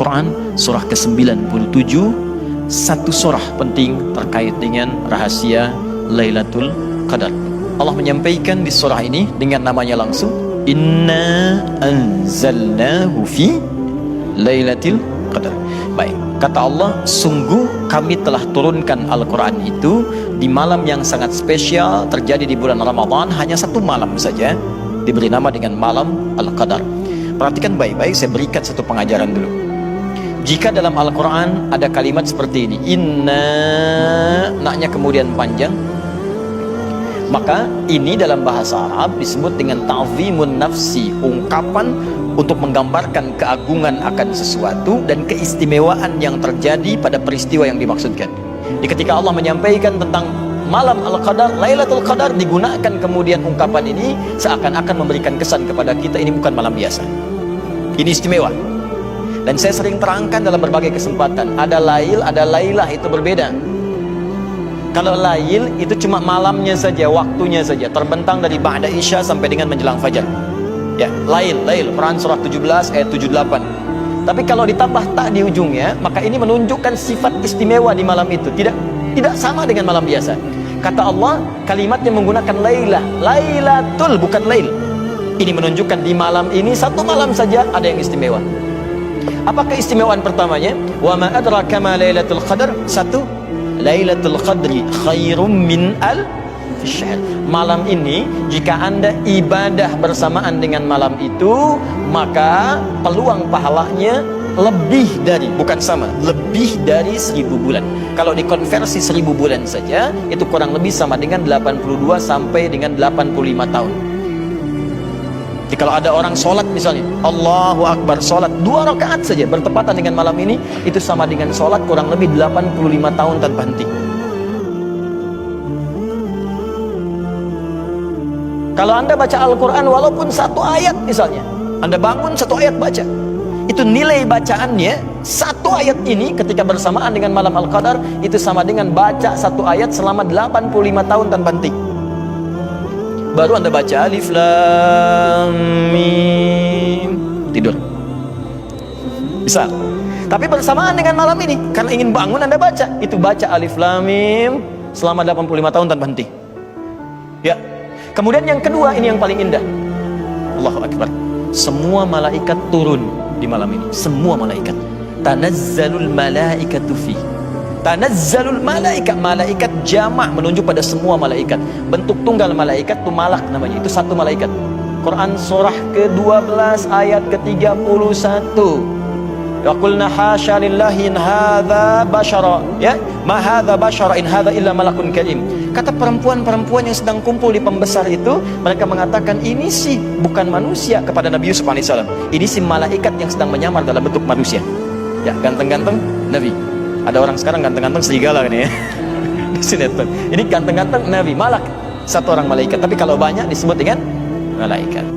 Al-Quran, surah ke-97, satu surah penting terkait dengan rahasia Lailatul Qadar. Allah menyampaikan di surah ini dengan namanya langsung, Inna anzalnahu fi Lailatul Qadar. Baik, kata Allah, sungguh kami telah turunkan Al-Quran itu di malam yang sangat spesial, terjadi di bulan Ramadan, hanya satu malam saja, diberi nama dengan malam Al-Qadar. Perhatikan baik-baik, saya berikan satu pengajaran dulu. Jika dalam Al-Quran ada kalimat seperti ini, Inna, naknya kemudian panjang, maka ini dalam bahasa Arab disebut dengan ta'zimun nafsi, ungkapan untuk menggambarkan keagungan akan sesuatu dan keistimewaan yang terjadi pada peristiwa yang dimaksudkan. Jadi ketika Allah menyampaikan tentang malam Al-Qadar, Lailatul Qadar, digunakan kemudian ungkapan ini seakan-akan memberikan kesan kepada kita ini bukan malam biasa, ini istimewa. Dan saya sering terangkan dalam berbagai kesempatan, ada lail, ada lailah, itu berbeda. Kalau lail itu cuma malamnya saja, waktunya saja, terbentang dari ba'da isya sampai dengan menjelang fajar. Ya, lail, Quran surah 17 ayat 78. Tapi kalau ditambah tak di ujungnya, maka ini menunjukkan sifat istimewa di malam itu. Tidak sama dengan malam biasa. Kata Allah, kalimatnya menggunakan lailah, lailatul, bukan lail. Ini menunjukkan di malam ini, satu malam saja ada yang istimewa. Apa keistimewaan pertamanya? Wa ma adraka ma lailatul qadar. Satu, Lailatul Qadri khairum min al-syahr. Malam ini jika Anda ibadah bersamaan dengan malam itu, maka peluang pahalanya lebih dari, bukan sama, lebih dari 1000 bulan. Kalau dikonversi 1000 bulan saja, itu kurang lebih sama dengan 82 sampai dengan 85 tahun. Jadi kalau ada orang sholat misalnya, Allahu Akbar, sholat 2 rakaat saja bertepatan dengan malam ini, itu sama dengan sholat kurang lebih 85 tahun tanpa henti. Kalau Anda baca Al-Quran walaupun satu ayat misalnya, Anda bangun satu ayat baca, itu nilai bacaannya, satu ayat ini ketika bersamaan dengan malam Al-Qadar, itu sama dengan baca satu ayat selama 85 tahun tanpa henti. Baru Anda baca Alif Lam Mim, tidur. Bisa. Tapi bersamaan dengan malam ini, karena ingin bangun Anda baca, itu baca Alif Lam Mim selama 85 tahun tanpa henti. Ya. Kemudian yang kedua, ini yang paling indah. Allahu Akbar. Semua malaikat turun di malam ini. Semua malaikat. Tanazzalul malaikatu fi. Tanazzalul malaikat, malaikat jamak menunjuk pada semua malaikat. Bentuk tunggal malaikat itu malak namanya, itu satu malaikat. Quran surah ke-12 ayat ke-31. Wa qulna hasya lillahi in hadza bashara, ya, ma hadza bashara in hadza illa malakun karim. Kata perempuan-perempuan yang sedang kumpul di pembesar itu, mereka mengatakan ini sih bukan manusia, kepada Nabi Yusuf alaihissalam. Ini sih malaikat yang sedang menyamar dalam bentuk manusia. Ya, ganteng-ganteng Nabi. Ada orang sekarang ganteng-ganteng serigala kan ya. Di sinetron. Ini ganteng-ganteng Nabi, malak, satu orang malaikat. Tapi kalau banyak disebut dengan malaikat.